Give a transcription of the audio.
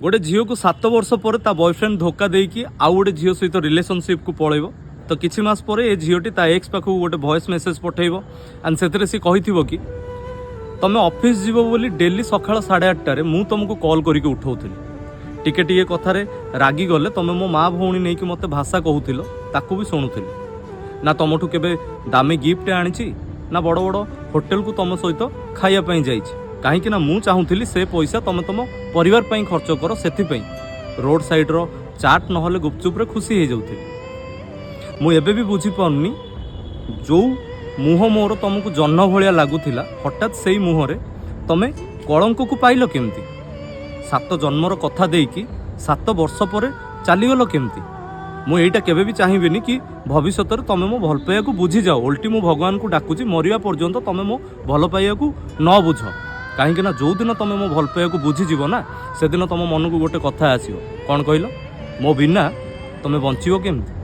गोटे झील को 7 वर्ष पर ता बॉयफ्रेंड धोखा देकी आउ गोटे झील सहित रिलेशनशिप को पलैब तो किछि मास पर ए झीलटी ता एक्स पाखक गोटे वॉइस मेसेज पठेब एंड से सी कही कि तुम ऑफिस जीव बोली डेली सकाळ 8:30 मु तुमको कॉल करके उठाउथिली टिके टिके कथारे रागी गले तुम मो माँ भौणी नहीं कि मते भाषा कहूथिलो ताकू भी शुणुथिली ना तुमठू केबे दामी गिफ्ट आनी ना बड़ बड़ होटेल को तुम सहित खाइया पई जाइछि कहीं ना मु चाहूली से पैसा तुम तुम परिवार पई खर्च कर से रोड साइड रो चाट नहले गुपचुप रे खुशी हो जाउथिली मु एबे भी बुझी पाउनी जो मुह मोर तुमको जन्न भलिया लगुला हठात से ही मुहरे तुम कलंक को पाइल केमती 7 जन्मर कथा देकी 7 वर्ष पर चलीगल केमती मु एटा केबे भी चाहिबिनी कि भविष्य तुम मो भल पाइया को बुझी जाओ उल्टी मु भगवान को डाकुची मरिया पर्यंत तुम मो भल पाइया को न बुझ कहीं ना जो दिन तुम मो भल पाइया को बुझीज ना से दिन तुम मन को गोटे कथा आसो कौन कहल मो बिना तुम बंचो केमती।